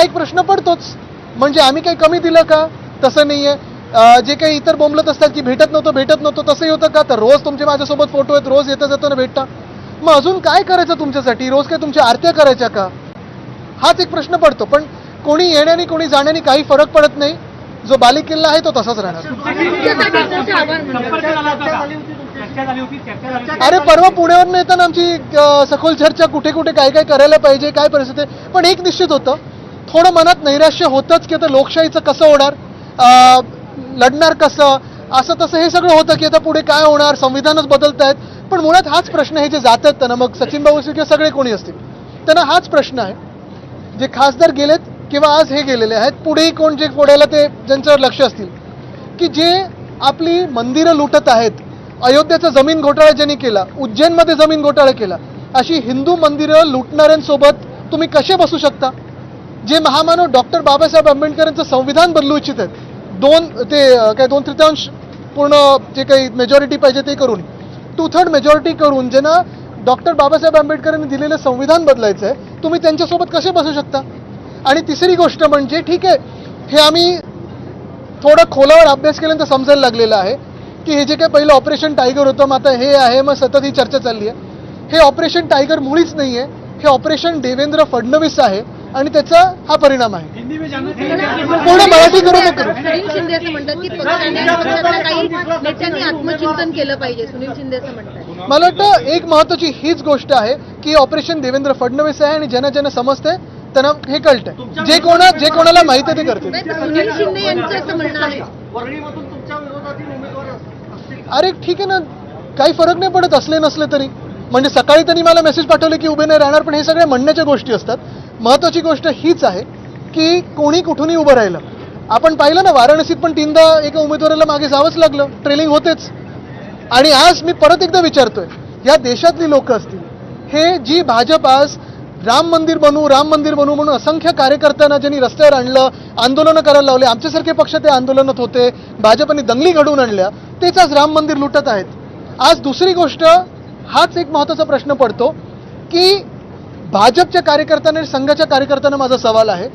एक प्रश्न पडतोच, म्हणजे आम्ही काही कमी दिलं का? तसं नाहीये. जे काही इतर बोंबलत असतात की भेटत नव्हतं तसंही होतं का? तर रोज तुमचे माझ्यासोबत फोटो आहेत, रोज येता जाताना भेटता. मग अजून काय करायचं तुमच्यासाठी? रोज काय तुमच्या आरत्या करायच्या का? हाच एक प्रश्न पडतो. पण कोणी येण्याने कोणी जाण्याने काही फरक पडत नाही. जो बालेकिल्ला आहे तो तसाच राहणार. अरे परवा पुण्यावरून येताना आमची सखोल चर्चा, कुठे कुठे काय काय करायला पाहिजे, काय परिस्थिती आहे. पण एक निश्चित होतं, थोडं मनात नैराश्य होतंच की आता लोकशाहीचं कसं होणार, लढणार कसं, असं तसं हे सगळं होतं की आता पुढे काय होणार, संविधानच बदलत आहेत. पण मुळात हाच प्रश्न आहे. जे जात आहेत त्यांना, मग सचिन भाऊ असतील किंवा सगळे कोणी असतील, त्यांना हाच प्रश्न आहे. जे खासदार गेलेत किंवा आज हे गेलेले आहेत, पुढेही कोण जे फोडायला ते ज्यांच्यावर लक्ष असतील, की जे आपली मंदिरं लुटत आहेत, अयोध्येचा जमीन घोटाळा ज्यांनी केला, उज्जैनमध्ये जमीन घोटाळा केला, अशी हिंदू मंदिरं लुटणाऱ्यांसोबत तुम्ही कसे बसू शकता? जे महामानव डॉक्टर बाबासाहेब आंबेडकरांचं संविधान बदलू इच्छित आहेत, दोन तृतीयांश पूर्ण जे काही मेजॉरिटी पाहिजे ते करून, 2/3 मेजॉरिटी करून, ज्यांना डॉक्टर बाबासाहेब आंबेडकरांनी दिलेलं संविधान बदलायचं आहे, तुम्ही त्यांच्यासोबत कसे बसू शकता? आणि तिसरी गोष्ट म्हणजे, ठीक आहे, हे आम्ही थोडं खोलावर अभ्यास केल्यानंतर समजायला लागलेलं आहे की हे जे काही पहिलं ऑपरेशन टायगर होतं, मग आता हे आहे, मग सतत ही चर्चा चालली आहे. हे ऑपरेशन टायगर मुळीच नाही आहे. हे ऑपरेशन देवेंद्र फडणवीस आहे आणि त्याचा हा परिणाम आहे. पूर्ण मराठी करू नका. सुनील शिंदे असं म्हणतात की पक्षातल्या काही नेत्यांनी आत्मचिंतन केलं पाहिजे. सुनील शिंदे असं म्हणतात. मला वाटतं एक महत्वाची हीच गोष्ट आहे की ऑपरेशन देवेंद्र फडणवीस आहे आणि ज्यांना ज्यांना समजतंय त्यांना हे कळतंय. जे कोणाला माहिती आहे ते करतील. सुनील शिंदे यांचं असं म्हणणं आहे. अरे ठीक आहे ना, काही फरक नाही पडत असले नसले तरी. म्हणजे सकाळी त्यांनी मला मेसेज पाठवले की उभे नाही राहणार, पण हे सगळ्या म्हणण्याच्या गोष्टी असतात. महत्वाची गोष्ट हीच आहे की कोणी कुठूनही उभं राहिलं. आपण पाहिलं ना, वाराणसीत पण 3दा एका उमेदवाराला मागे जावंच लागलं, ट्रेलिंग होतेच. आणि आज मी परत एकदा विचारतोय, या देशातली लोक असतील, हे जी भाजप आज राम मंदिर बनवू म्हणून असंख्य कार्यकर्त्यांना ज्यांनी रस्त्यावर आणलं, आंदोलनं करायला लावले, आमच्यासारखे पक्ष ते आंदोलनात होते, भाजपने दंगली घडवून आणल्या, तेच आज राम मंदिर लुटत आहेत. आज दुसरी गोष्ट, हाच एक महत्त्वाचा प्रश्न पडतो की भाजपच्या कार्यकर्त्यांना आणि संघाच्या कार्यकर्त्यांना माझा सवाल आहे,